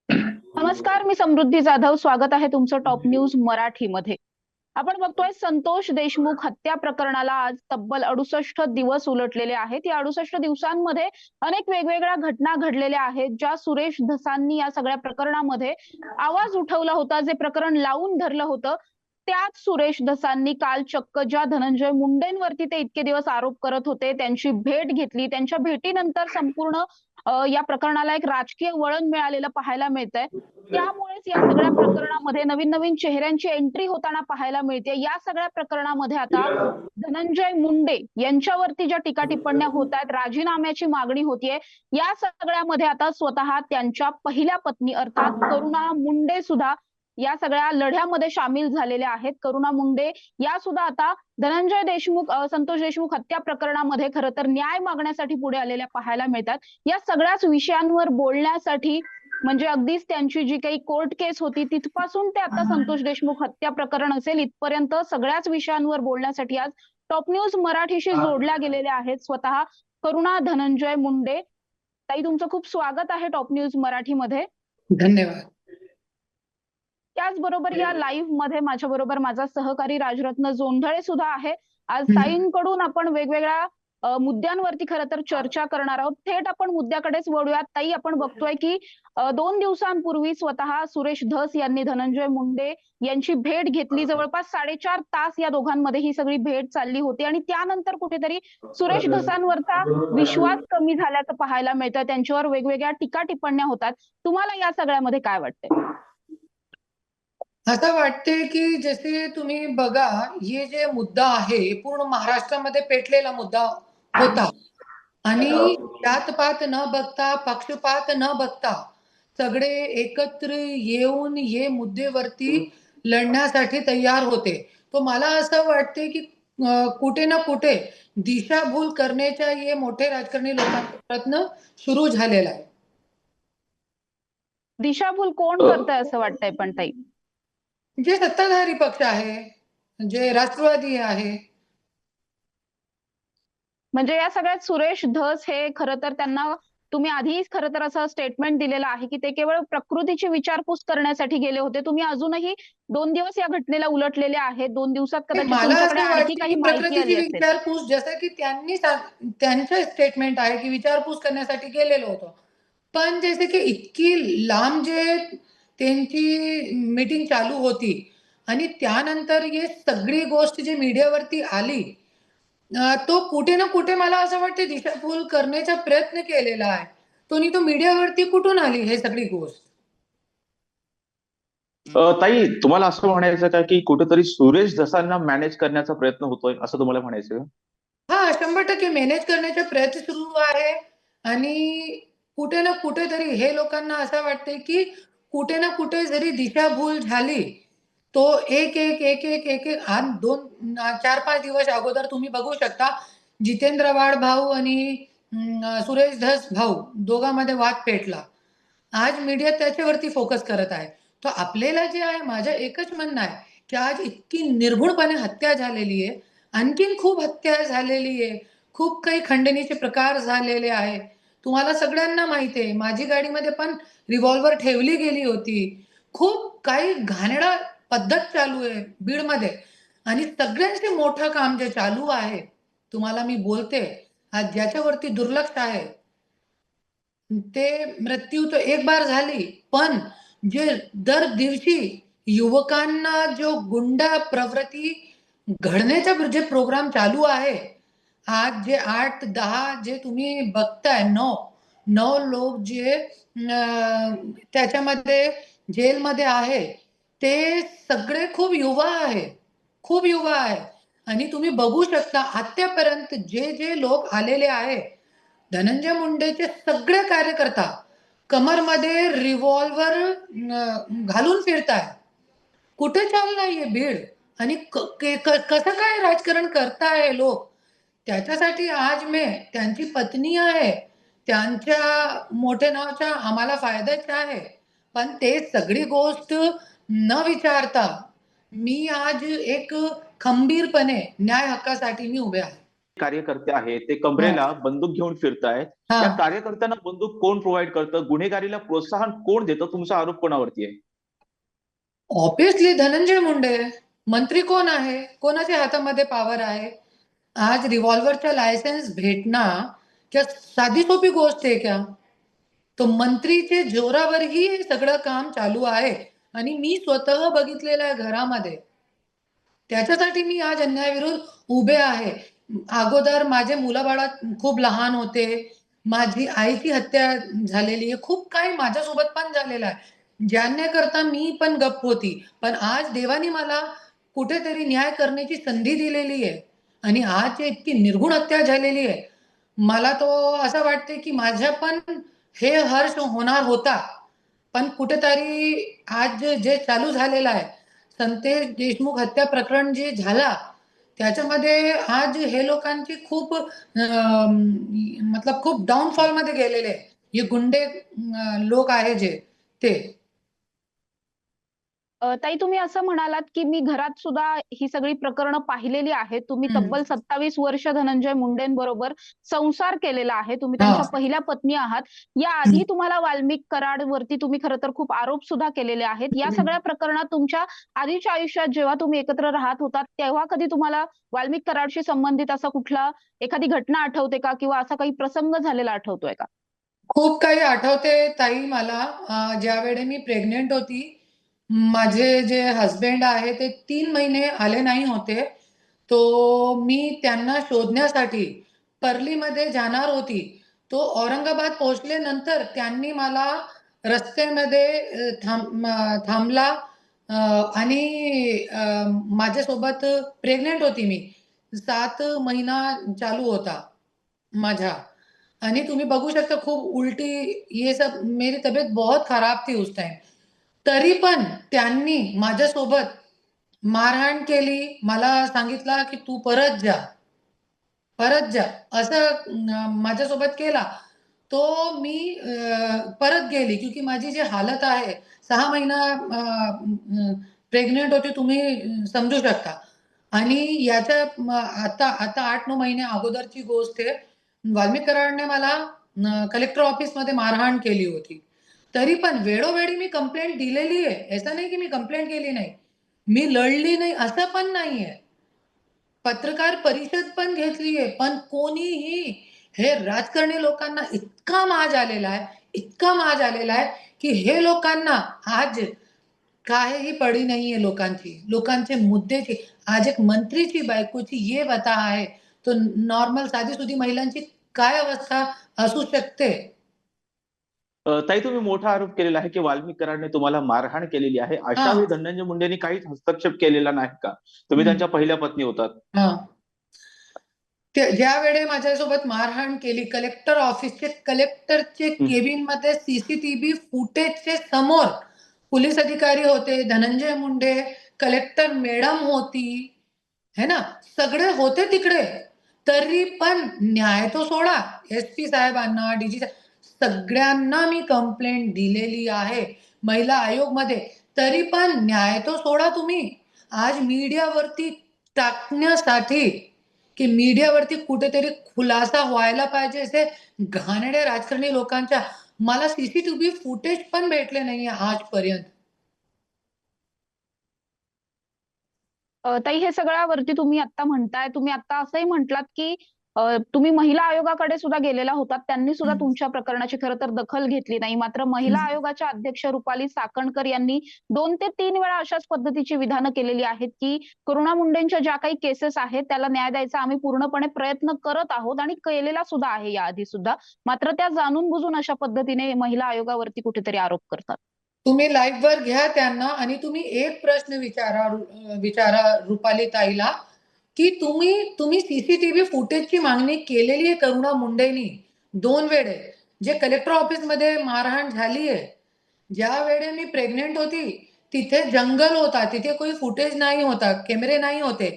नमस्कार, मी समृद्धी जाधव. स्वागत आहे तुमचं टॉप न्यूज मराठीमध्ये. आपण बघतोय संतोष देशमुख हत्या प्रकरणाला आज तब्बल 68 दिवस उलटलेले आहेत. या 68 दिवसांमध्ये अनेक वेगवेगळ्या घटना घडलेल्या आहेत, ज्या सुरेश धसांनी या सगळ्या प्रकरणामध्ये आवाज उठवला होता, जे प्रकरण लावून धरलं होतं. त्याच सुरेश धसांनी काल चक्क ज्या धनंजय मुंडेंवरती ते इतके दिवस आरोप करत होते, त्यांची भेट घेतली. त्यांच्या भेटीनंतर संपूर्ण या प्रकरणाला एक राजकीय वळण मिळालेलं पाहायला मिळतंय. त्यामुळेच या सगळ्या प्रकरणामध्ये नवीन नवीन चेहऱ्यांची एंट्री होताना पाहायला मिळते. या सगळ्या प्रकरणामध्ये आता धनंजय मुंडे यांच्यावरती ज्या टीका टिप्पण्या होत आहेत, राजीनाम्याची मागणी होतीये, या सगळ्यामध्ये आता स्वतः त्यांच्या पहिल्या पत्नी अर्थात करुणा मुंडे सुद्धा या सगळ्या लढ्यामध्ये सामील झालेल्या आहेत. करुणा मुंडे या सुद्धा आता धनंजय देशमुख संतोष देशमुख हत्या प्रकरणामध्ये खरं तर न्याय मागण्यासाठी पुढे आलेल्या पाहायला मिळतात. या सगळ्याच विषयांवर बोलण्यासाठी म्हणजे अगदीच त्यांची जी काही कोर्ट केस होती तिथपासून ते आता संतोष देशमुख हत्या प्रकरण असेल इथपर्यंत सगळ्याच विषयांवर बोलण्यासाठी आज टॉप न्यूज मराठीशी जोडल्या गेलेल्या आहेत स्वतः करुणा धनंजय मुंडे. ताई, तुमचं खूप स्वागत आहे टॉप न्यूज मराठीमध्ये. धन्यवाद. त्याचबरोबर या लाईव्ह मध्ये माझ्या बरोबर माझा सहकारी राजरत्न जोंधळे सुद्धा आहे. आज ताईंकडून आपण वेगवेगळ्या मुद्द्यांवरती खरं तर चर्चा करणार आहोत. थेट आपण मुद्द्याकडेच वळूयात. ताई, आपण बघतोय की 2 दिवसांपूर्वी स्वतः सुरेश धस यांनी धनंजय मुंडे यांची भेट घेतली. जवळपास 4.5 तास या दोघांमध्ये ही सगळी भेट चालली होती आणि त्यानंतर कुठेतरी सुरेश धसांवरचा विश्वास कमी झाल्याचं पाहायला मिळतं. त्यांच्यावर वेगवेगळ्या टीका टिप्पण्या होतात. तुम्हाला या सगळ्यामध्ये काय वाटतंय? असं वाटते की जसे तुम्ही बघा, हे जे मुद्दा आहे पूर्ण महाराष्ट्रामध्ये पेटलेला मुद्दा होता आणि जात-पात न बघता, पक्षपात न बघता सगळे एकत्र येऊन हे मुद्देवरती लढण्यासाठी तयार होते. तो मला असं वाटते की कुठे ना कुठे दिशाभूल करण्याच्या हे मोठे राजकारणी लोकांचे प्रयत्न सुरू झालेला आहे. दिशाभूल कोण करतंय असं वाटतंय पण ताई? जे सत्ताधारी पक्ष आहे, जे राष्ट्रवादी आहे. म्हणजे या सगळ्यात सुरेश धस हे खरं तर त्यांना तुम्ही आधीच खरं तर असं स्टेटमेंट दिलेलं आहे की ते केवळ प्रकृतीची विचारपूस करण्यासाठी गेले होते. तुम्ही अजूनही 2 दिवस या घटनेला उलटलेले आहेत. 2 दिवसात कदाचित मला तुमच्याकडे असं आणखी वाटते काही की माहिती प्रकृतीची आली असेल. विचारपूस जसं की त्यांचं स्टेटमेंट आहे की विचारपूस करण्यासाठी गेलेलो होतो. पण जसे की इतकी लांब जे त्यांची मीटिंग चालू होती आणि त्यानंतर हे सगळी गोष्ट जी मीडियावरती आली, तो कुठे ना कुठे मला असं वाटतं दिशाभूल करण्याचा प्रयत्न केलेला आहे. तो मीडियावरती कुठून आली हे सगळी गोष्ट? ताई, तुम्हाला असं म्हणायचं का की कुठेतरी सुरेश धसांना मॅनेज करण्याचा प्रयत्न होतोय असं तुम्हाला म्हणायचं? हां, 100% मॅनेज करण्याचा प्रयत्न सुरू आहे आणि कुठे ना कुठेतरी हे लोकांना असं वाटतंय, की कुठे ना कुठे जरी दिशाभूल झाली, तो एक आज 4-5 दिवस अगोदर तुम्ही बघू शकता, जितेंद्र वाड भाऊ आणि सुरेश धस भाऊ दोघांमध्ये वाद पेटला. आज मीडिया त्याच्यावरती फोकस करत आहे. तर आपल्याला जे आहे माझं एकच म्हणणं आहे, की आज इतकी निर्घृणपणे हत्या झालेली आहे. आणखीन खूप हत्या झालेली आहे. खूप काही खंडणीचे प्रकार झालेले आहे. तुम्हाला सगळ्यांना माहिती आहे. माझी गाडीमध्ये पण रिव्हॉल्वर ठेवली गेली होती. खूप काही घाणेरडा पद्धत चालू आहे बीडमध्ये आणि सगळ्यांचे मोठं काम जे चालू आहे, तुम्हाला मी बोलते, आज ज्याच्यावरती दुर्लक्ष आहे, ते मृत्यू तर एक बार झाली, पण जे दर दिवशी युवकांना जो गुंडा प्रवृत्ती घडण्याचा जे प्रोग्राम चालू आहे, आज जे 8-10 जे तुम्ही बघताय 9 लोक जे त्याच्यामध्ये जेलमध्ये आहे, ते सगळे खूप युवा आहे. खूप युवा आहे आणि तुम्ही बघू शकता आत्तापर्यंत जे लोक आलेले आहे, धनंजय मुंडेचे सगळे कार्यकर्ता कमरमध्ये रिव्हॉल्वर घालून फिरताय. कुठे चाललंय हे बीड आणि कसं काय राजकारण करताय लोक? त्याच्यासाठी आज मी त्यांची पत्नी आहे. त्यांच्या मोठ्या नावाचा आम्हाला फायदाच आहे. पण ते सगळी गोष्ट न विचारता मी आज एक खंबीरपणे न्याय हक्कासाठी मी उभे आहे. कार्यकर्ते आहेत ते कमरेला बंदूक घेऊन फिरतायत. हा या कार्यकर्त्यांना बंदूक कोण प्रोव्हाइड करतं? गुन्हेगारीला प्रोत्साहन कोण देतं? तुमचा आरोप कोणावरती आहे? ऑब्विसली धनंजय मुंडे. मंत्री कोण आहे? कोणाच्या हातामध्ये पॉवर आहे? आज रिव्हॉल्व्हरचा लायसन्स भेटणं क्या साधी सोपी गोष्ट आहे क्या? तो मंत्रीचे जोरावरही हे सगळं काम चालू आहे आणि मी स्वतः बघितलेलं आहे घरामध्ये. त्याच्यासाठी मी आज अन्यायाविरुद्ध उभे आहे. अगोदर माझे मुलंबाळ खूप लहान होते. माझी आईची हत्या झालेली आहे. खूप काही माझ्यासोबत पण झालेलं आहे. जाणण्याकरता मी पण गप्प होती. पण आज देवाने मला कुठेतरी न्याय करण्याची संधी दिलेली आहे आणि आज जे इतकी निर्घृण हत्या झालेली आहे, मला तो असं वाटते की माझ्या पण हे हर्ष होणार होता. पण कुठेतरी आज जे चालू झालेलं आहे, संतेश देशमुख हत्या प्रकरण जे झाला, त्याच्यामध्ये आज हे लोकांची खूप मतलब खूप डाऊनफॉलमध्ये गेलेले आहे. हे गुंडे लोक आहे जे ते. ताई तुम्ही असं म्हणालात, की मी घरात सुद्धा ही सगळी प्रकरणं पाहिलेली आहेत. तुम्ही हं. तब्बल 27 वर्ष धनंजय मुंडेंबरोबर संसार केलेला आहे. तुम्ही हां. त्यांच्या पहिल्या पत्नी आहात. हं. याआधी तुम्हाला वाल्मिक कराडवरती तुम्ही खरं तर खूप आरोप सुद्धा केलेले आहेत. या सगळ्या प्रकरणात तुमच्या आधीच्या आयुष्यात जेव्हा तुम्ही एकत्र राहत होतात, तेव्हा कधी तुम्हाला वाल्मिक कराडशी संबंधित असा कुठला एखादी घटना आठवते का? किंवा असा काही प्रसंग झालेला आठवतोय का? खूप काही आठवते ताई मला. ज्यावेळी मी प्रेग्नंट होती, माझे जे हसबँड आहे ते 3 महिने आले नाही होते. तो मी त्यांना शोधण्यासाठी परलीमध्ये जाणार होती. तो औरंगाबाद पोहोचल्यानंतर त्यांनी मला रस्त्यामध्ये थांबला अ, आणि माझ्यासोबत प्रेग्नंट होती मी. 7 महिना चालू होता माझा. आणि तुम्ही बघू शकता खूप उलटी ये सब मेरी तबीयत बहुत खराब थी उस टाइम. तरी पण त्यांनी माझ्यासोबत मारहाण केली. मला सांगितलं, की "तू परत जा, परत जा." असं माझ्यासोबत केला. तो मी परत गेली क्योंकि माझी जी हालत आहे 6 महिना प्रेग्नंट होते तुम्ही समजू शकता. आणि याच्या आता आता 8-9 महिने अगोदरची गोष्ट आहे. वाल्मिक कराडने मला कलेक्टर ऑफिसमध्ये मारहाण केली होती. तरी पण वेळोवेळी मी कंप्लेंट दिलेली आहे. असं नाही की मी कंप्लेंट केली नाही. मी लढली नाही असं पण नाहीये. पत्रकार परिषद पण घेतली आहे. पण कोणीही हे राजकारणी लोकांना इतका माज आलेला आहे, इतका माज आलेला आहे, की हे लोकांना आज काहीही पडी नाहीये लोकांची. लोकांचे मुद्द्याची आज एक मंत्रीची बायकोची ये व्यथा आहे. तो नॉर्मल साधी-सुधी महिलांची काय अवस्था असू शकते? ताई तुम्ही मोठा आरोप केलेला आहे की वाल्मिक कराडने तुम्हाला मारहाण केलेली आहे. अशा हां. वेळी धनंजय मुंडेंनी काहीच हस्तक्षेप केलेला नाही का? तुम्ही हं. त्यांच्या पहिल्या पत्नी होतात. हां. ते ज्यावेळी माझ्यासोबत मारहाण केली, कलेक्टरचे हं. केबिनमध्ये सीसीटीव्ही फुटेजचे समोर पोलीस अधिकारी होते, धनंजय मुंडे, कलेक्टर मॅडम होती, है ना? सगळे होते तिकडे. तरी पण न्याय तो सोडा. एसपी साहेबांना, डीजी सगळ्यांना मी कंप्लेंट दिलेली आहे. महिला आयोगमध्ये. तरी पण न्याय तो सोडा तुम्ही. आज मीडियावरती टाकण्यासाठी की मीडियावरती कुठेतरी खुलासा व्हायला पाहिजे असे घाणेरड्या राजकारणी लोकांच्या मला सीसीटीव्ही फुटेज पण भेटले नाहीये आजपर्यंत. ताई हे सगळ्यावरती तुम्ही आता म्हणताय, तुम्ही आता असंही म्हटलात, की तुम्ही महिला आयोगाकडे सुद्धा गेलेला होतात. त्यांनी सुद्धा हं, तुमच्या प्रकरणाची खरं तर दखल घेतली नाही. मात्र महिला हं. आयोगाच्या अध्यक्ष रुपाली चाकणकर यांनी 2 ते 3 वेळा अशाच पद्धतीची विधानं केलेली आहेत, की करुणा मुंडेंच्या ज्या काही केसेस आहेत, त्याला न्याय द्यायचा आम्ही पूर्णपणे प्रयत्न करत आहोत आणि केलेला सुद्धा आहे याआधी सुद्धा. मात्र त्या जाणून-बुजून अशा पद्धतीने महिला आयोगावरती कुठेतरी आरोप करतात. तुम्ही लाईव्हवर घ्या त्यांना आणि तुम्ही एक प्रश्न विचारा रुपाली ताईला, की तुम्ही सीसीटीव्ही फुटेजची मागणी केलेली आहे करुणा मुंडेनी 2 वेळे. जे कलेक्टर ऑफिसमध्ये मारहाण झाली आहे. ज्यावेळी मी प्रेग्नंट होती, तिथे जंगल होता. तिथे कोणी फुटेज नाही होता, कॅमेरे नाही होते.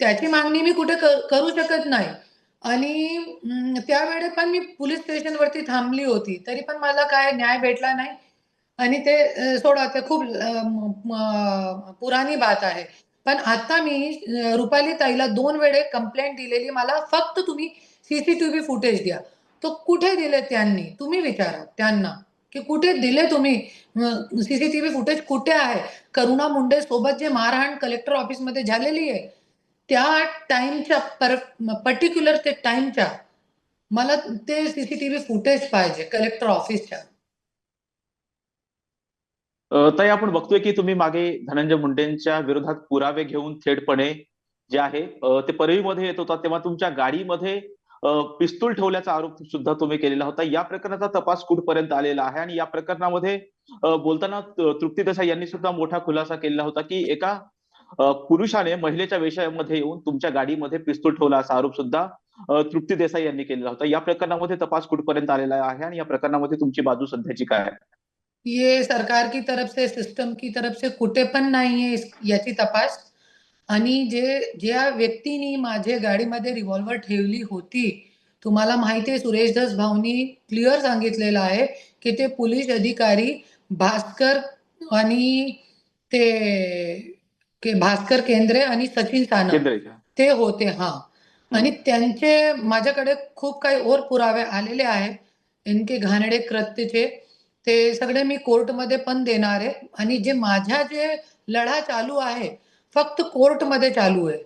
त्याची मागणी मी कुठे करू शकत नाही. आणि त्यावेळी पण मी पोलिस स्टेशनवरती थांबली होती. तरी पण मला काय न्याय भेटला नाही. आणि ते सोडा ते खूप पुरानी बात आहे. पण आता मी रुपाली ताईला 2 वेळे कंप्लेंट दिलेली, मला फक्त तुम्ही सीसीटीव्ही फुटेज द्या. तो कुठे दिले त्यांनी? तुम्ही विचारा त्यांना, की कुठे दिले तुम्ही? सीसीटीव्ही फुटेज कुठे आहे? करुणा मुंडे सोबत जे मारहाण कलेक्टर ऑफिसमध्ये झालेली आहे, त्या टाईमच्या पर्टिक्युलर ते टाईमच्या मला ते सीसीटीव्ही फुटेज पाहिजे कलेक्टर ऑफिसच्या. ताई, आपण बघतोय की तुम्ही मागे धनंजय मुंडेंच्या विरोधात पुरावे घेऊन थेटपणे जे आहे ते परळीमध्ये येत होता, तेव्हा तुमच्या गाडीमध्ये पिस्तूल ठेवल्याचा आरोप सुद्धा तुम्ही केलेला होता. या प्रकरणाचा तपास कुठपर्यंत आलेला आहे? आणि या प्रकरणामध्ये बोलताना तृप्ती देसाई यांनी सुद्धा मोठा खुलासा केलेला होता की एका पुरुषाने महिलेच्या वेशामध्ये येऊन तुमच्या गाडीमध्ये पिस्तूल ठेवला असा आरोप सुद्धा तृप्ती देसाई यांनी केलेला होता. या प्रकरणामध्ये तपास कुठपर्यंत आलेला आहे आणि या प्रकरणामध्ये तुमची बाजू सध्याची काय आहे? ये सरकार की तरफ से, सिस्टम की तरफ से कुठे पण नाहीये याची तपास. आणि ज्या व्यक्तीने माझ्या गाडीमध्ये रिव्हॉल्वर ठेवली होती, तुम्हाला माहिती आहे सुरेश धस भाऊनी क्लिअर सांगितलेलं आहे की ते पोलीस अधिकारी भास्कर आणि भास्कर केंद्रे आणि सचिन सानप केंद्रेच्या ते होते. हा, आणि त्यांचे माझ्याकडे खूप काही और पुरावे आलेले आहेत इनके घाणेरडे कृत्यचे. ते सगळे मी कोर्टमध्ये पण देणार आहे. आणि जे लढा चालू आहे फक्त कोर्टमध्ये चालू आहे.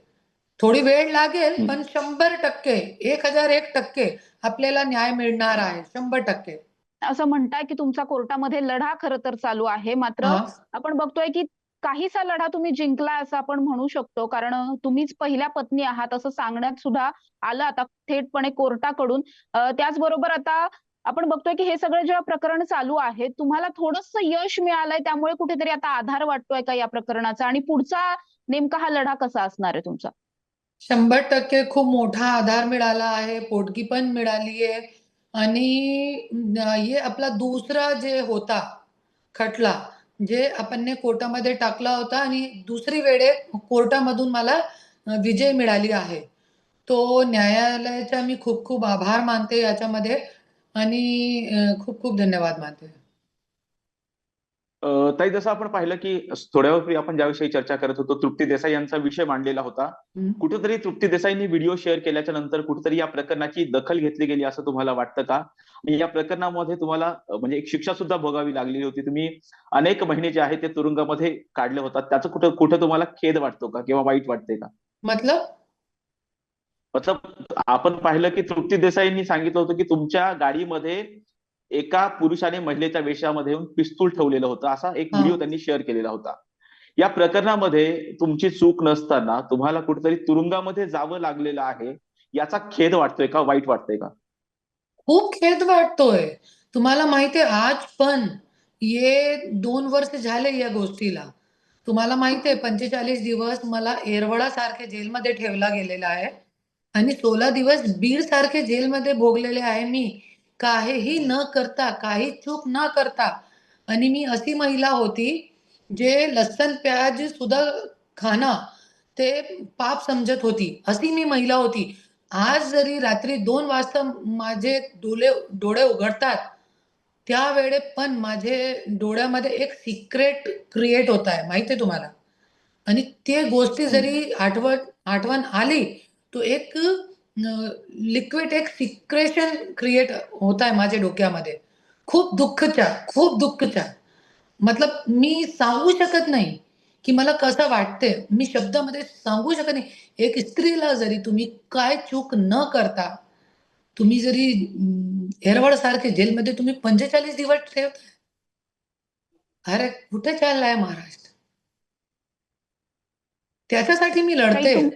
थोडी वेळ लागेल, पण 100% 1001% आपल्याला न्याय मिळणार आहे, 100%. असं म्हणताय की तुमचा कोर्टामध्ये लढा खरं तर चालू आहे. मात्र हा, आपण बघतोय की काहीसा लढा तुम्ही जिंकला असं आपण म्हणू शकतो. कारण तुम्हीच पहिल्या पत्नी आहात असं सांगण्यात सुद्धा आलं आता थेटपणे कोर्टाकडून. त्याचबरोबर आता आपण बघतोय की हे सगळं जेव्हा प्रकरण चालू आहे, तुम्हाला थोडंसं यश मिळालंय, त्यामुळे कुठेतरी आता आधार वाटतोय का या प्रकरणाचा? आणि पुढचा नेमका हा लढा कसा असणार आहे तुमचा? 100% खूप मोठा आधार मिळाला आहे, पोटगी पण मिळाली आहे. आणि हे आपला दुसरा जे होता खटला, जे आपण कोर्टामध्ये टाकला होता आणि दुसरी वेळे कोर्टामधून मला विजय मिळाली आहे. तो न्यायालयाचा मी खूप खूप आभार मानते याच्यामध्ये. आणि खूप खूप धन्यवाद मानते. ताई, जसं आपण पाहिलं की थोड्या वेळापूर्वी आपण ज्याविषयी चर्चा करत होतो, तृप्ती देसाई यांचा विषय मांडलेला होता. हं. कुठेतरी तृप्ती देसाईंनी व्हिडिओ शेअर केल्याच्या नंतर कुठेतरी या प्रकरणाची दखल घेतली गेली असं तुम्हाला वाटतं का? आणि या प्रकरणामध्ये तुम्हाला म्हणजे एक शिक्षा सुद्धा भोगावी लागलेली होती. तुम्ही अनेक महिने जे आहे ते तुरुंगामध्ये काढले होतात. त्याचं कुठं कुठं तुम्हाला खेद वाटतो का किंवा वाईट वाटते का? मतलब मतलब आपण पाहिलं की तृप्ती देसाईंनी सांगितलं होतं की तुमच्या गाडीमध्ये एका पुरुषाने महिलेच्या वेशामध्ये येऊन पिस्तूल ठेवलेलं होतं, असा एक हां. व्हिडिओ त्यांनी शेअर केलेला होता. या प्रकरणामध्ये तुमची चूक नसताना तुम्हाला कुठेतरी तुरुंगामध्ये जावं लागलेलं आहे, याचा खेद वाटतोय का, वाईट वाटतंय का? खूप खेद वाटतोय. तुम्हाला माहिती आहे आज पण हे 2 वर्ष झाले या गोष्टीला. तुम्हाला माहिती आहे 45 दिवस मला येरवडासारखे जेलमध्ये ठेवला गेलेला आहे आणि 16 दिवस बीडसारखे जेलमध्ये भोगलेले आहे मी. काहीही न करता, काही चूक न करता. आणि मी अशी महिला होती, जे लसूण प्याज सुद्धा खाणं ते पाप समजत होती. अशी मी महिला होती. आज जरी रात्री 2 वाजता माझे डोळे उघडतात, त्यावेळेस पण माझे डोळ्यामध्ये एक सिक्रेट क्रिएट होत आहे, माहिती आहे तुम्हाला? आणि ते गोष्टी जरी आठवण आली, तो एक लिक्विड एक सिक्रेशन क्रिएट होत आहे माझ्या डोक्यामध्ये. खूप दुःखच्या. मतलब मी सांगू शकत नाही, की मला कसं वाटतंय. मी शब्दामध्ये सांगू शकत नाही. एक स्त्रीला जरी तुम्ही काय चूक न करता, तुम्ही जरी येरवडसारखे जेलमध्ये तुम्ही 45 दिवस ठेवताय. अरे कुठे चाललाय महाराष्ट्र? त्याच्यासाठी मी काही लढते. तुम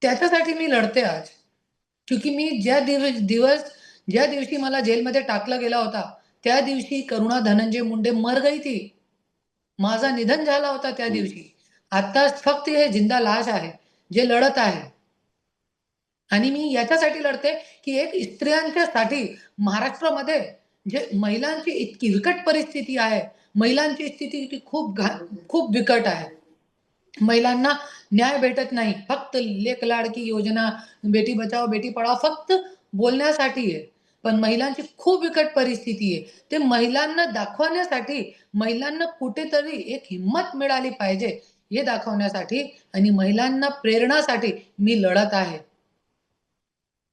त्याच्यासाठी मी लढते आज. क्योंकि मी ज्या दिवशी मला जेलमध्ये टाकला गेला होता, त्या दिवशी करुणा धनंजय मुंडे मर गई थी. माझा निधन झाला होता त्या दिवशी. आता फक्त हे जिंदा लाश आहे, जे लढत आहे. आणि मी याच्यासाठी लढते, की एक स्त्रियांच्यासाठी महाराष्ट्रामध्ये जे महिलांची इतकी बिकट परिस्थिती आहे, महिलांची स्थिती खूप बिकट आहे. महिलांना न्याय भेटत नाही. फक्त लेक लाडकी योजना, बेटी बचाओ बेटी पढाओ फक्त बोलण्यासाठी आहे. पण महिलांची खूप बिकट परिस्थिती आहे. ते महिलांना दाखवण्यासाठी महिलांना कुठेतरी एक हिंमत मिळाली पाहिजे, हे दाखवण्यासाठी आणि महिलांना प्रेरणासाठी मी लढत आहे.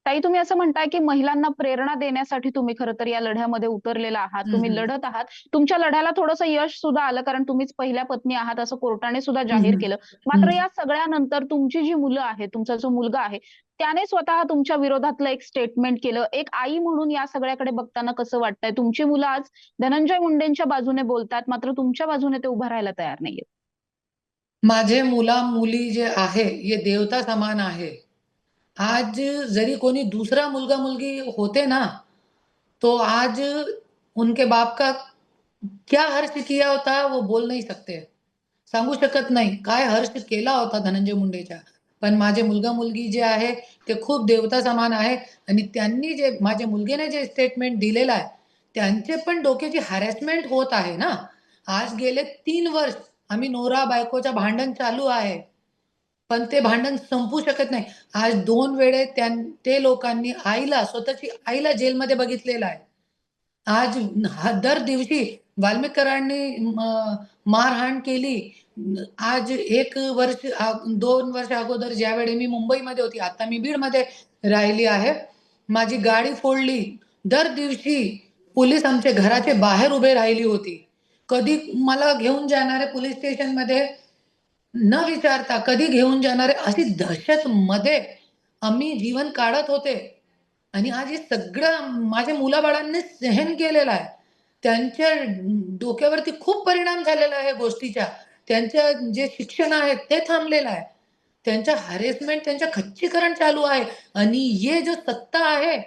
ताई, तुम्ही असं म्हणताय की महिलांना प्रेरणा देण्यासाठी तुम्ही खरं तर या लढ्यामध्ये उतरलेला आहात. हं, तुम्ही हं. लढत आहात. तुमच्या लढ्याला थोडंसं यश सुद्धा आलं कारण तुम्हीच पहिल्या पत्नी आहात असं कोर्टाने सुद्धा हं, जाहीर हं. केलं. हं. मात्र या सगळ्यानंतर तुमची जी मुलं आहेत, तुमचा जो मुलगा आहे, त्याने स्वतः तुमच्या विरोधातलं एक स्टेटमेंट केलं. एक आई म्हणून या सगळ्याकडे बघताना कसं वाटतंय? तुमची मुलं आज धनंजय मुंडेंच्या बाजूने बोलतात, मात्र तुमच्या बाजूने ते उभं राहायला तयार नाहीयेत. माझे मुला-मुली जे आहे, हे देवता समान आहे. आज जरी कोणी दूसरा मुलगा-मुलगी होते ना, तो आज उनके बाप का क्या हर्ष किया होता वो बोल नहीं सकते. सांगू शकत नाही. काय हर्ष केला होता धनंजय मुंडेच्या. पण माझे मुलगा-मुलगी जे आहे, ते खूप देवता समान आहे आणि त्यांनी जे माझ्या मुलगीने जे स्टेटमेंट दिलेलं आहे, त्यांचे पण डोक्याची हॅरेसमेंट होत आहे ना. आज गेले 3 वर्ष आम्ही नवरा-बायकोचं भांडण चालू आहे. पण ते भांडण संपू शकत नाही. आज 2 वेळे ते लोकांनी आईला, स्वतःची आईला जेलमध्ये बघितलेलं आहे. आज दर दिवशी वाल्मिकरांनी मारहाण केली. आज 1 वर्ष 2 वर्ष अगोदर ज्यावेळी मी मुंबईमध्ये होती, आता मी बीडमध्ये राहिली आहे. माझी गाडी फोडली. दर दिवशी पोलीस आमच्या घराच्या बाहेर उभे राहिली होती. कधी मला घेऊन जाणारे पोलीस स्टेशनमध्ये न विचारता कधी घेऊन जाणारे, अशी दहशतमध्ये आम्ही जीवन काढत होते. आणि आज हे सगळं माझ्या मुलाबाळांनी सहन केलेलं आहे. त्यांच्या डोक्यावरती खूप परिणाम झालेला आहे गोष्टीचा. त्यांचं जे शिक्षण आहे ते थांबलेलं आहे. त्यांचं हॅरेसमेंट, त्यांचं खच्चीकरण चालू आहे आणि ये जो सत्ता आहे,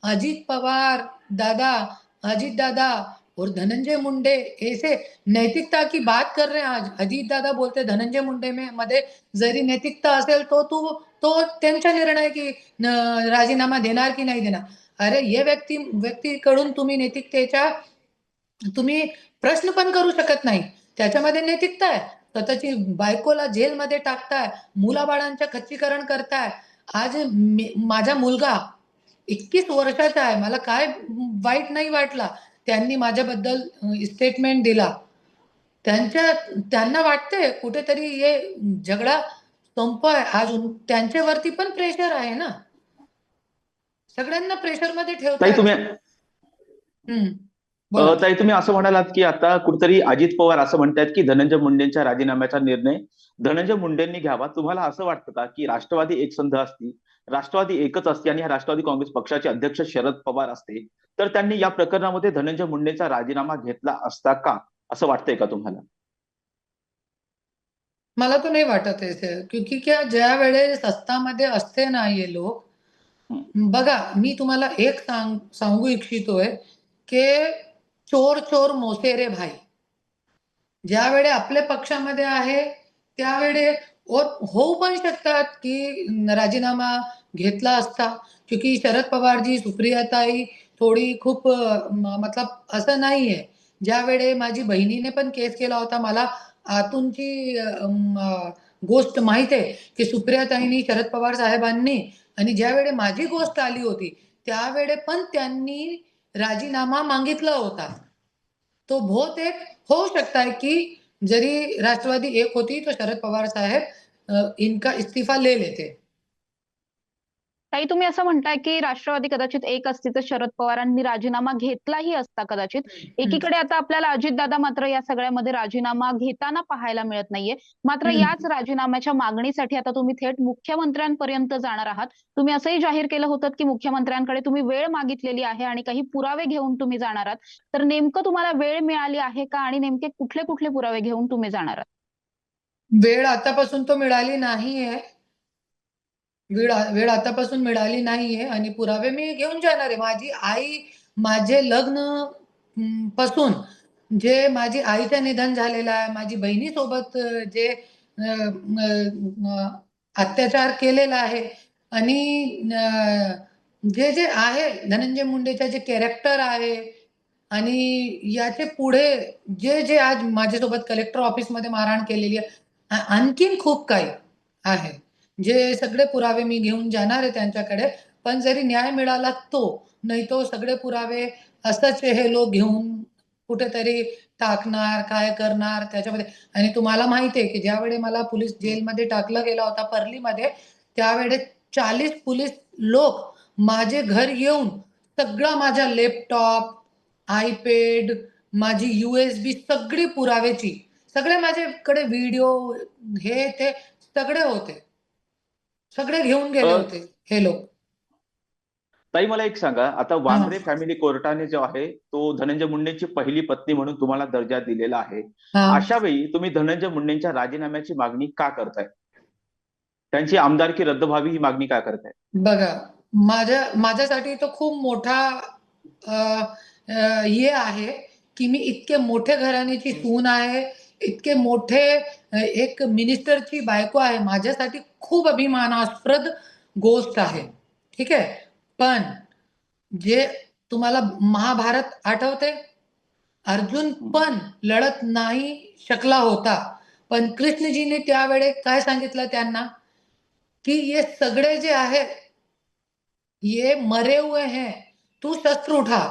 अजित पवार दादा, अजित दादा और धनंजय मुंडे ऐसे नैतिकता की बात कर रहे हैं आज. अजित दादा बोलते धनंजय मुंडे मध्ये जरी नैतिकता असेल तो त्यांचा निर्णय की राजीनामा देणार की नाही देणार. अरे हे व्यक्तीकडून तुम्ही नैतिकतेचा तुम्ही प्रश्न पण करू शकत नाही. त्याच्यामध्ये नैतिकता आहे. स्वतःची बायकोला जेलमध्ये टाकताय, मुलाबाळांचं खच्चीकरण करताय. आज माझा मुलगा 21 वर्षाचा आहे. मला काय वाईट नाही वाटला. त्यांनी माझ्याबद्दल स्टेटमेंट दिला. त्यांना वाटतंय कुठेतरी हे झगडा संपवाय. आज त्यांच्यावरती पण प्रेशर आहे ना. सगळ्यांना प्रेशरमध्ये ताई ठेवतायत. तुम्ही बोला. ताई तुम्ही असं म्हणालात की आता कुठेतरी अजित पवार असं म्हणतायत की धनंजय मुंडेंच्या राजीनाम्याचा निर्णय धनंजय मुंडेंनी घ्यावा. तुम्हाला असं वाटतं का की राष्ट्रवादी एकसंध असती, राष्ट्रवादी एकच असते आणि राष्ट्रवादी काँग्रेस पक्षाचे अध्यक्ष शरद पवार असते, तर त्यांनी या प्रकरणामध्ये धनंजय मुंडेंचा राजीनामा घेतला असता का, असं वाटतंय का तुम्हाला? मला तो नाही वाटत आहे क्योंकि क्या ज्या वेळेस सत्तामध्ये असते ना हे लोक, बघा मी तुम्हाला एक सांगू इच्छितोय की चोर चोर मोसेरे भाई. ज्यावेळी आपल्या पक्षामध्ये आहे त्यावेळी होऊ पण शकतात की राजीनामा घेतला असता. क्योंकि शरद पवारजी, सुप्रियाताई थोडी खूप मतलब असं नाहीये. ज्यावेळी माझी बहिणीने पण केस केला होता, मला आतूनची गोष्ट माहीत आहे की सुप्रियाताईंनी, शरद पवार साहेबांनी आणि ज्यावेळी माझी गोष्ट आली होती, त्यावेळी पण त्यांनी राजीनामा मागितला होता. तो बहुतेक होऊ शकता है की जरी राष्ट्रवादी एक होती तो शरद पवार साहेब इनका इस्तीफा ले लेते. ताई, तुम्ही असं म्हणताय की राष्ट्रवादी कदाचित एक असती तर शरद पवारांनी राजीनामा घेतलाही असता कदाचित. हं, एकीकडे आता आपल्याला अजितदादा मात्र या सगळ्यामध्ये राजीनामा घेताना पाहायला मिळत नाहीये. मात्र हं. याच राजीनाम्याच्या मागणीसाठी आता तुम्ही थेट मुख्यमंत्र्यांपर्यंत जाणार आहात. तुम्ही असंही जाहीर केलं होतं की मुख्यमंत्र्यांकडे तुम्ही वेळ मागितलेली आहे आणि काही पुरावे घेऊन तुम्ही जाणार आहात. तर नेमकं तुम्हाला वेळ मिळाली आहे का आणि नेमके कुठले कुठले पुरावे घेऊन तुम्ही जाणार आहात? वेळ आतापासून तो मिळाली नाहीये. वेळ आतापासून मिळाली नाहीये आणि पुरावे मी घेऊन जाणार आहे. माझी आई माझे लग्न पासून जे माझी आईचं निधन झालेलं आहे, माझी बहिणीसोबत जे अ, अ, अत्याचार केलेला आहे आणि जे आहे धनंजय मुंडेचं जे कॅरेक्टर आहे आणि याचे पुढे जे आज माझ्यासोबत कलेक्टर ऑफिसमध्ये मारहाण केलेली आहे, आणखीन खूप काही आहे. जे सगळे पुरावे मी घेऊन जाणार आहे त्यांच्याकडे. पण जरी न्याय मिळाला तो, नाही तो सगळे पुरावे असंच हे लोक घेऊन कुठेतरी टाकणार, काय करणार त्याच्यामध्ये. आणि तुम्हाला माहिती आहे की ज्यावेळी मला पोलीस जेलमध्ये टाकलं गेला होता परलीमध्ये, त्यावेळेस 40 पोलीस लोक माझे घर येऊन सगळा माझा लॅपटॉप, आयपॅड, माझी USB सगळी पुराव्याची, सगळे माझ्याकडे व्हिडिओ हे ते सगळे होते. सगळे घेऊन गेले अ, होते हे लोक. ताई मला एक सांगा, आता हा वांद्रे फॅमिली कोर्टाने जो आहे तो धनंजय मुंडेंची पहिली पत्नी म्हणून तुम्हाला दर्जा दिलेला आहे. हा अशा वेळी तुम्ही धनंजय मुंडेंच्या राजीनाम्याची मागणी का करताय? त्यांची आमदारकी रद्द व्हावी ही मागणी का करताय? बघा, माझ्यासाठी तो खूप मोठा अ, हे आहे की मी इतके मोठे घराण्याची सून आहे, इतके मोठे एक मिनिस्टरची बायको आहे. माझ्यासाठी खूप अभिमानास्पद गोष्ट आहे. ठीक आहे. पण जे तुम्हाला महाभारत आठवते? अर्जुन हं. पण लढत नाही शकला होता. पण कृष्णजीने त्यावेळेस काय सांगितलं त्यांना? की ये सगळे जे आहेत, ये मरे हुए हैं, तू शस्त्र उठा.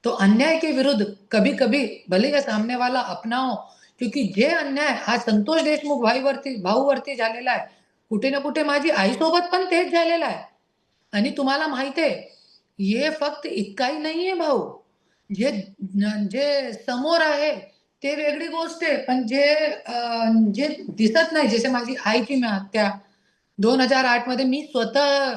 तो अन्याय के विरुद्ध कभी-कभी भले का सामने वाला अपना हो, क्योंकि जे अन्याय हा संतोष देशमुख भाऊवरती झालेला आहे, कुठे ना कुठे माझी आईसोबत पण तेच झालेलं आहे. आणि तुम्हाला माहिती आहे, हे फक्त इतकाही नाहीये भाऊ. जे जे समोर आहे ते वेगळी गोष्ट आहे. पण जे दिसत नाही, जसे माझी आईची मी हत्या 2008 मध्ये मी स्वतः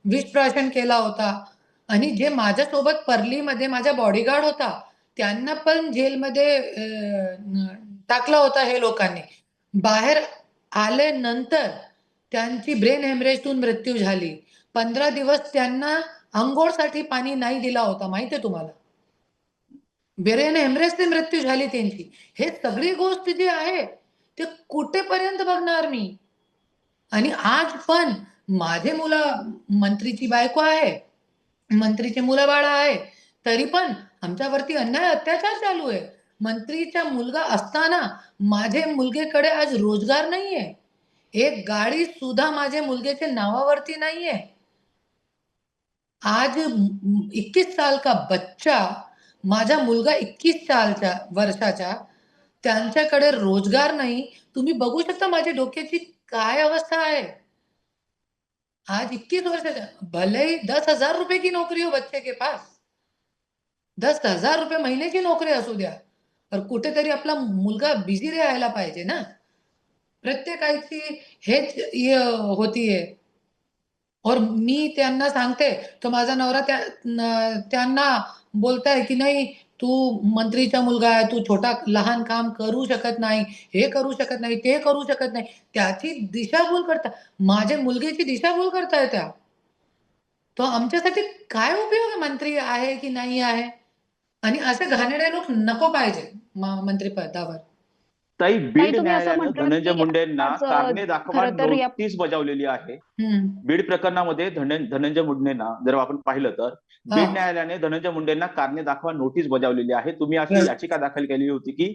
विषप्राशन केला होता. आणि जे माझ्यासोबत परलीमध्ये माझा बॉडीगार्ड होता, त्यांना पण जेलमध्ये टाकलं होतं हे लोकांनी. बाहेर आल्यानंतर त्यांची ब्रेन हेमरेजतून मृत्यू झाली. 15 दिवस त्यांना अंघोळसाठी पाणी नाही दिला होता, माहिती आहे तुम्हाला? ब्रेन हेमरेजने मृत्यू झाली त्यांची. हे सगळी गोष्ट जी आहे, ते कुठेपर्यंत बघणार मी? आणि आज पण माझे मुलं, मंत्रीची बायको आहे, मंत्रीचे मुलं-बाळं आहे, तरी पण आमच्यावरती अन्याय अत्याचार चालू आहे. मंत्रीचा मुलगा असताना माझे मुलगेकडे आज रोजगार नाहीये. एक गाडी सुद्धा माझ्या मुलग्याच्या नावावरती नाहीये. आज 21 साल का बच्चा, माझा मुलगा 21 सालचा वर्षाचा, त्यांच्याकडे रोजगार नाही. तुम्ही बघू शकता माझ्या डोक्याची काय अवस्था आहे. आज 21 वर्षाचा, भले ही 10,000 रुपये की नौकरी हो बच्चे के पास, 10,000 रुपये महिन्याची नोकरी असू द्या, पण कुठेतरी आपला मुलगा बिझी राहायला पाहिजे ना. प्रत्येकाची हेच होतीये. और मी त्यांना सांगते, तर माझा नवरा त्यांना बोलताय की नाही, तू मंत्रीचा मुलगा आहे, तू छोटा लहान काम करू शकत नाही, हे करू शकत नाही, ते करू शकत नाही. त्याची दिशाभूल करता, माझ्या मुलगीची दिशाभूल करताय त्या. तो आमच्यासाठी काय उपयोग आहे, मंत्री आहे की नाही आहे? आणि असे घाणेरडे लोक नको पाहिजे मंत्रिपदावर. ताई, ताई बीड तुम्ही असं न्यायालयानं म्हटलात धनंजय की मुंडेंना आज कारणे दाखवा खरं तर या नोटीस बजावलेली आहे. हं. बीड प्रकरणामध्ये धनंजय मुंडेंना जर आपण पाहिलं तर बीड हां. न्यायालयाने धनंजय मुंडेंना कारणे दाखवा नोटीस बजावलेली आहे. तुम्ही अशी बरं. याचिका दाखल केली होती की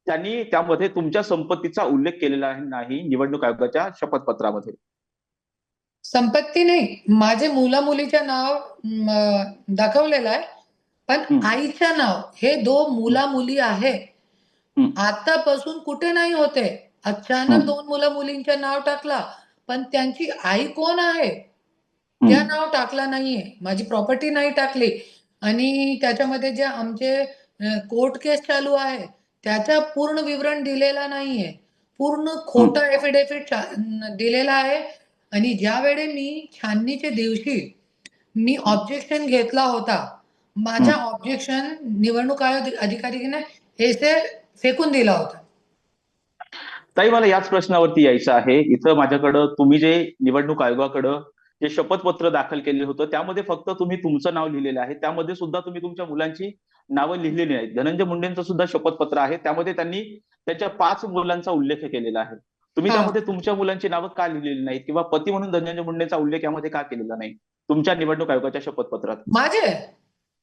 त्यांनी त्यामध्ये तुमच्या संपत्तीचा उल्लेख केलेला नाही निवडणूक आयोगाच्या शपथपत्रामध्ये. संपत्ती नाही, माझे मुला-मुलीचं नाव दाखवलेलं आहे. पण हं, आईचं नाव, हे 2 हं, मुला-मुली आहे. हं, आतापासून कुठे नाही होते. अचानक हं, 2 मुला-मुलींचं नाव टाकला. पण त्यांची आई कोण आहे? त्या हं, नाव टाकलं नाहीये. माझी प्रॉपर्टी नाही टाकली. आणि त्याच्यामध्ये जे आमचे कोर्ट केस चालू आहे, त्याचं पूर्ण विवरण दिलेलं नाहीये. पूर्ण हं, खोटं एफिडेव्हिट दिलेलं आहे. आणि ज्यावेळी मी छाननीच्या दिवशी मी ऑब्जेक्शन घेतला होता. हं. माझा ऑब्जेक्शन निवडणूक आयोग अधिकारीने ऐसे फेकून दिला होता. ताई, मला याच प्रश्नावरती यायचं आहे. इथं माझ्याकडं तुम्ही जे निवडणूक आयोगाकडं जे शपथपत्र दाखल केले होतं, त्यामध्ये फक्त तुम्ही तुमचं नाव लिहिलेलं आहे. त्यामध्ये सुद्धा तुम्ही तुमच्या मुलांची नावं लिहिलेली नाहीत. धनंजय मुंडेंचं सुद्धा शपथपत्र आहे. त्यामध्ये त्यांनी त्यांच्या 5 मुलांचा उल्लेख केलेला आहे. तुम्ही हां. त्यामध्ये तुमच्या मुलांची नावं का लिहिलेली नाहीत? किंवा पती म्हणून धनंजय मुंडेंचा उल्लेख यामध्ये का केलेला नाही? तुमच्या निवडणूक आयोगाच्या शपथपत्रात? माझे?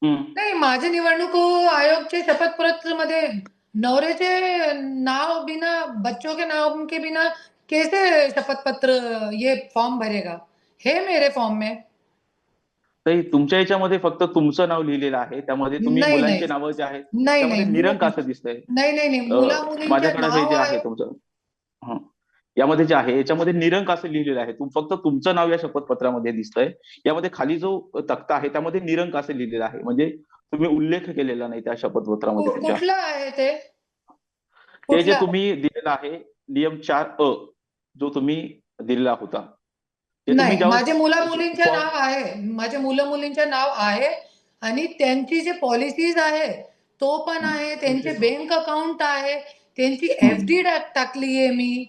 हं. नाही, माझे निवडणूक आयोग के शपथ में नवरे नाव बिना, बच्चों के नाम के बिना कैसे शपथ पत्र ये फॉर्म भरेगा? है मेरे फॉर्म में। तर तुमच्या याच्यामध्ये फक्त तुमचं नाव लिहिलेलं आहे, त्यामध्ये तुम्ही नाही नाही मुलांची नावं जे आहेत नाही त्यामध्ये नाही निरंक असं दिसतंय. नाही नाही नाही मुला मुलींचे माझ्याकडे हे नाव जे आहे आहे. तुमचं, हं. यामध्ये जे आहे याच्यामध्ये निरंक असं लिहिलेलं आहे. फक्त तुमचं नाव या शपथपत्रामध्ये दिसतंय. यामध्ये खाली जो तक्ता आहे त्यामध्ये निरंक असं लिहिलेलं आहे. म्हणजे तुम्ही उल्लेख केलेला नाही त्या शपथपत्रामध्ये तुमच्या. कुठलं आहे ते? ते जे कुठलं? तुम्ही दिलेलं आहे नियम 4 जो तुम्ही दिलेला होता. ते तुम्ही नाही, माझे ज्यावेळेस मुला-मुलींचे फॉर्म नाव आहे. माझे मुलं-मुलींचे नाव आहे आणि त्यांची जे पॉलिसीज आहे, तो पण आहे. त्यांचे बँक अकाउंट आहे. त्यांची एफ-डी टाकली आहे मी.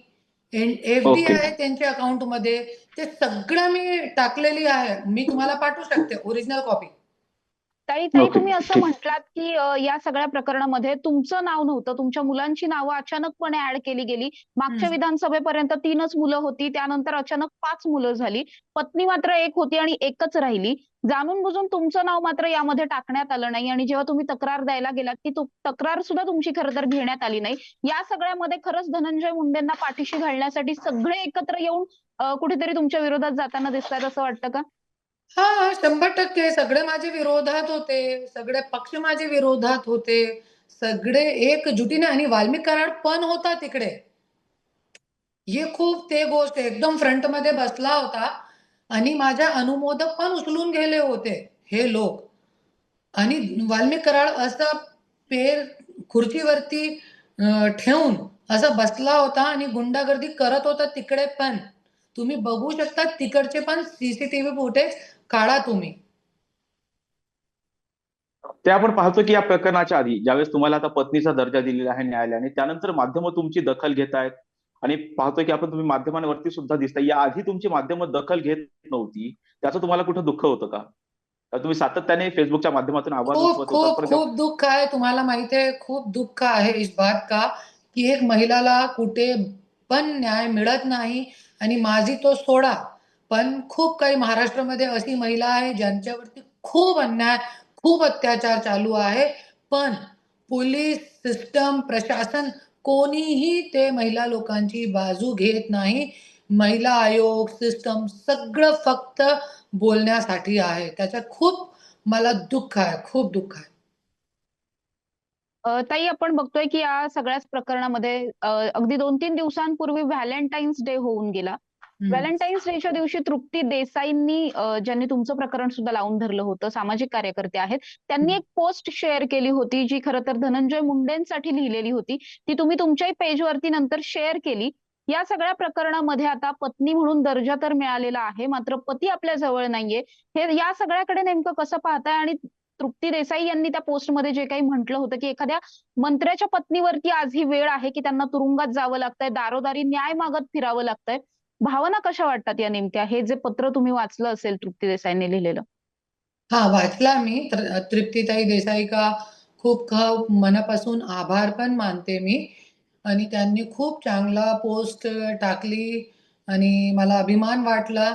FD okay. आहे त्यांच्या अकाउंटमध्ये. ते सगळं मी टाकलेली आहे. मी तुम्हाला पाठवू शकते ओरिजिनल कॉपी. ताई ताई ओके. तुम्ही असं ठीक. म्हटलात, की या सगळ्या प्रकरणामध्ये तुमचं नाव नव्हतं. तुमच्या मुलांची नावं अचानकपणे ॲड केली गेली. मागच्या विधानसभेपर्यंत 3च मुलं होती. त्यानंतर अचानक 5 मुलं झाली. पत्नी मात्र 1 होती आणि 1च राहिली. जाणून-बुजून तुमचं नाव मात्र यामध्ये टाकण्यात आलं नाही आणि जेव्हा तुम्ही तक्रार द्यायला गेलात, ती तक्रार सुद्धा तुमची खरं तर घेण्यात आली नाही. या सगळ्यामध्ये खरंच धनंजय मुंडेंना पाठीशी घालण्यासाठी सगळे एकत्र येऊन कुठेतरी तुमच्या विरोधात जाताना दिसतायत असं वाटतं का? हां, 100% सगळे माझे विरोधात होते. सगळे पक्ष माझे विरोधात होते. सगळे एकजुटीने आणि वाल्मिक कराड पण होता तिकडे. हे खूप ते गोष्ट एकदम फ्रंटमध्ये बसला होता आणि माझ्या अनुमोदक पण उचलून गेले होते हे लोक. आणि वाल्मिक कराड असा पेर खुर्चीवरती ठेवून असा बसला होता आणि गुंडागर्दी करत होता तिकडे पण. तुम्ही बघू शकता तिकडचे पण सीसीटीव्ही फुटेज काढा तुम्ही. ते आपण पाहतो की या प्रकरणाच्या आधी ज्यावेळेस तुम्हाला आता पत्नीचा दर्जा दिलेला आहे न्यायालयाने, त्यानंतर माध्यमं तुमची दखल घेत आहेत आणि पाहतोय की आपण तुम्ही माध्यमांवरती सुद्धा दिसताय. याआधी तुमची माध्यमं दखल घेत नव्हती. त्याचं तुम्हाला कुठं दुःख होतं का? तुम्ही सातत्याने Facebookच्या माध्यमातून आवाज खूप, उठवत होतात. खूप, परंतु खूप दुःख आहे. तुम्हाला माहिती आहे, खूप दुःख आहे इस बात का, की एक महिलाला कुठे पण न्याय मिळत नाही आणि माझी तो सोडा. पण खूप काही महाराष्ट्रामध्ये अशी महिला आहे ज्यांच्यावरती खूप अन्याय, खूप अत्याचार चालू आहे. पण पोलीस, सिस्टम, प्रशासन कोणीही ते महिला लोकांची बाजू घेत नाही. महिला आयोग, सिस्टम सगळं फक्त बोलण्यासाठी आहे. त्याच्यात खूप मला दुःख आहे, खूप दुःख आहे. ताई आपण बघतोय की या सगळ्याच प्रकरणामध्ये अगदी 2-3 दिवसांपूर्वी व्हॅलेंटाईन्स डे होऊन गेला. हं. व्हॅलेंटाईन्स डेच्या दिवशी तृप्ती देसाईंनी ज्यांनी तुमचं प्रकरण सुद्धा लावून धरलं होतं, सामाजिक कार्यकर्ते आहेत. त्यांनी हं. एक पोस्ट शेअर केली होती, जी खरं तर धनंजय मुंडेंसाठी लिहिलेली होती. ती तुम्ही तुमच्याही पेजवरती नंतर शेअर केली. या सगळ्या प्रकरणामध्ये आता पत्नी म्हणून दर्जा तर मिळालेला आहे, मात्र पती आपल्या जवळ नाहीये. हे या सगळ्याकडे नेमकं कसं पाहताय? आणि तृप्ती देसाई यांनी त्या पोस्टमध्ये जे काही म्हटलं होतं, की एखाद्या मंत्र्याच्या पत्नीवरती आज ही वेळ आहे, की त्यांना तुरुंगात जावं लागतंय, दारोदारी न्याय मागत फिरावं लागतंय. भावना कशा वाटतात या नेमक्या? हे जे पत्र तुम्ही वाचलं असेल तृप्ती देसाईंनी लिहिलेलं. हां, वाचला मी. तृप्तीताई देसाई का खूप खूप मनापासून आभार पण मानते मी आणि त्यांनी खूप चांगला पोस्ट टाकली आणि मला अभिमान वाटला.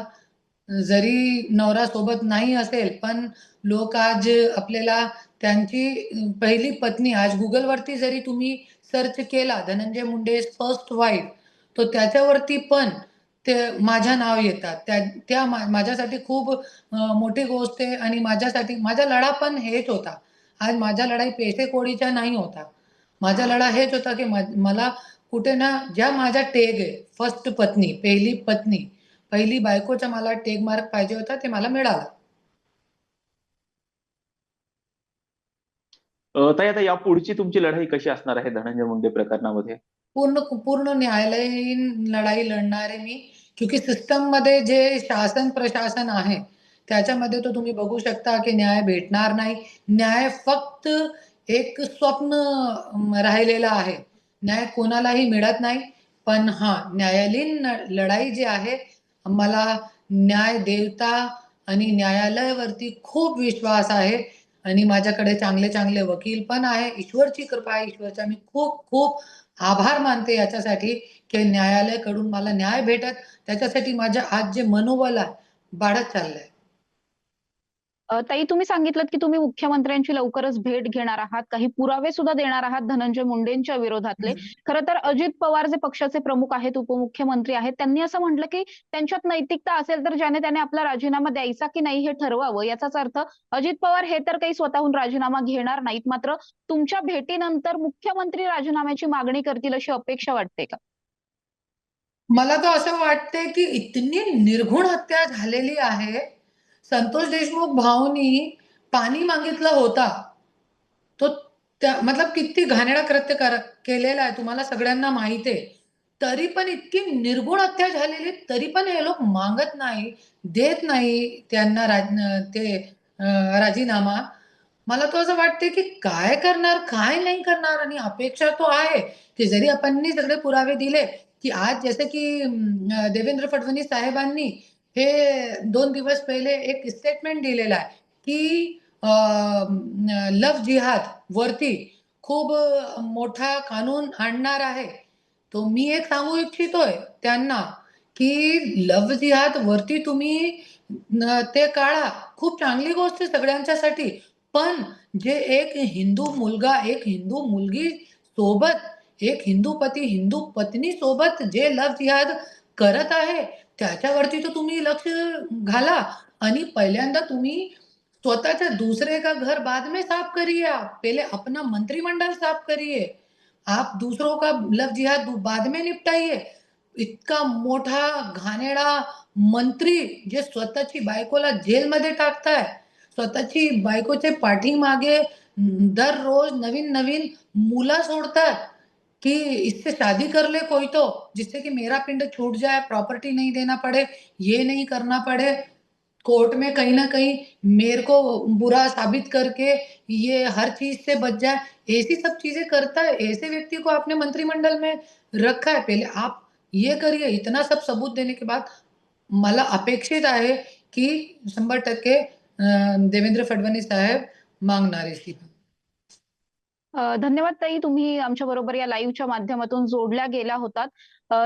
जरी नवरा सोबत नाही असेल, पण लोक आज आपल्याला त्यांची पहिली पत्नी आज Googleवरती जरी तुम्ही सर्च केला धनंजय मुंडे फर्स्ट वाईफ, तर त्याच्यावरती पण ते माझं नाव येतात. त्या माझ्यासाठी खूप मोठी गोष्ट आहे आणि माझ्यासाठी माझा लढा पण हेच होता. आज माझा लढाई पैसे-कौडीचा नाही होता. माझा लढा हेच होता, की मला कुठे ना ज्या माझा टेग आहे, फर्स्ट पत्नी, पहिली पत्नी, पहिली बायकोचा मला टेग मार्क पाहिजे होता, ते मला मिळाला. ताई आता यापुढची तुमची लढाई कशी असणार आहे धनंजय मुंडे प्रकरणामध्ये? पूर्ण पूर्ण न्यायालयीन लढाई लढणार आहे मी. क्योंकि सिस्टममध्ये जे शासन प्रशासन आहे, त्याच्यामध्ये तर तुम्ही बघू शकता की न्याय भेटणार नाही. न्याय फक्त एक स्वप्न राहिलेलं आहे. न्याय कोणालाही मिळत नाही. पण हां, न्यायालयीन लढाई जी आहे, मला न्याय देवता आणि न्यायालयावरती खूप विश्वास आहे आणि माझ्याकडे चांगले-चांगले वकील पण आहे. ईश्वरची कृपा आहे. ईश्वरचा मी खूप खूप आभार मानते याच्यासाठी, की न्यायालयाकडून मला न्याय भेटत त्याच्यासाठी माझं आज जे मनोबल आहे, वाढत चाललंय. ताई, तुम्ही सांगितलं की तुम्ही मुख्यमंत्र्यांची लवकरच भेट घेणार आहात, काही पुरावे सुद्धा देणार आहात धनंजय मुंडेंच्या विरोधातले. खरं तर अजित पवार जे पक्षाचे प्रमुख आहेत, उपमुख्यमंत्री आहेत, त्यांनी असं म्हटलं की त्यांच्यात नैतिकता असेल तर ज्याने त्याने आपला राजीनामा द्यायचा की नाही हे ठरवावं. याचाच अर्थ अजित पवार हे तर काही स्वतःहून राजीनामा घेणार नाहीत. मात्र तुमच्या भेटीनंतर मुख्यमंत्री राजीनाम्याची मागणी करतील अशी अपेक्षा वाटते का? मला तर असं वाटतंय की इतनी निर्घृण हत्या झालेली आहे. संतोष देशमुख भाऊनी पाणी मागितलं होता. तो त्या मतलब किती घाणेरडं कृत्य केलेलं आहे तुम्हाला सगळ्यांना माहित आहे. तरी पण इतकी निर्घृण हत्या झालेली तरी पण हे लोक मागत नाही, देत नाही त्यांना राजीनामा. मला तर असं वाटते की काय करणार, काय नाही करणार आणि अपेक्षा तो आहे की जरी आपण सगळे पुरावे दिले की आज जसे की देवेंद्र फडणवीस साहेबांनी हे 2 दिवस पहिले एक स्टेटमेंट दिलेलं आहे की लव्ह जिहाद वरती खूप मोठा कानून आणणार आहे. तो मी एक सांगू इच्छितोय त्यांना की लव्ह जिहाद वरती तुम्ही ते काढा. खूप चांगली गोष्ट आहे सगळ्यांच्यासाठी. पण जे एक हिंदू मुलगा, एक हिंदू मुलगी सोबत, एक हिंदू पती, हिंदू पत्नी सोबत जे लव्ह जिहाद करत आहे, त्याच्यावरती तर तुम्ही लक्ष घाला आणि पहिल्यांदा तुम्ही स्वतःचा दूसरे का घर बाद में साफ करिए आप, पहले अपना मंत्रिमंडल साफ करिए. आप दूसरों का लव जिहाद बाद में निपटाइए. इतका मोठा घाणेरडा मंत्री जे स्वतःची बायकोला जेलमध्ये टाकताय, स्वतःची बायकोच्या पाठीमागे दररोज नवीन-नवीन मुलं सोडतात, कि इससे शादी कर ले कोई तो, जिससे कि मेरा पिंड छूट जाए, प्रॉपर्टी नहीं देना पड़े, ये नहीं करना पड़े. कोर्ट में कहीं ना कहीं मेरे को बुरा साबित करके ये हर चीज से बच जाए, ऐसी सब चीजें करता है. ऐसे व्यक्ति को आपने मंत्रिमंडल में रखा है. पहले आप ये करिए. इतना सब सबूत देने के बाद मला अपेक्षित आहे की 100% देवेंद्र फडणवीस साहेब मागणार इस्तीफा. धन्यवाद ताई, तुम्ही आमच्या बरोबर या लाईव्हच्या माध्यमातून जोडल्या गेला होतात.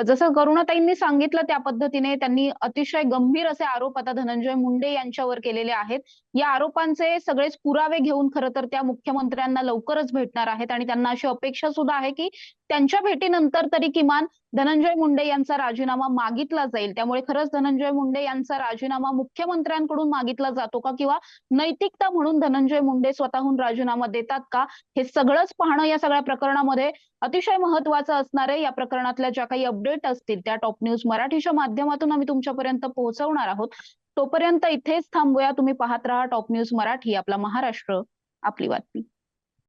जसं करुणाताईंनी सांगितलं त्या पद्धतीने त्यांनी अतिशय गंभीर असे आरोप आता धनंजय मुंडे यांच्यावर केलेले आहेत. या आरोपांचे सगळेच पुरावे घेऊन खरं तर त्या मुख्यमंत्र्यांना लवकरच भेटणार आहेत आणि त्यांना अशी अपेक्षा सुद्धा आहे की त्यांच्या भेटीनंतर तरी किमान धनंजय मुंडे यांचा राजीनामा मागितला जाईल. त्यामुळे खरंच धनंजय मुंडे यांचा राजीनामा मुख्यमंत्र्यांकडून मागितला जातो का किंवा नैतिकता म्हणून धनंजय मुंडे स्वतःहून राजीनामा देतात का, हे सगळंच पाहणं या सगळ्या प्रकरणामध्ये अतिशय महत्वाचं असणार आहे. या प्रकरणातल्या ज्या काही अपडेट असतील त्या टॉप न्यूज मराठीच्या माध्यमातून आम्ही तुमच्यापर्यंत पोहोचवणार आहोत. तोपर्यंत इथेच थांबूया. तुम्ही पाहत राहा टॉप न्यूज मराठी, आपला महाराष्ट्र, आपली बातमी.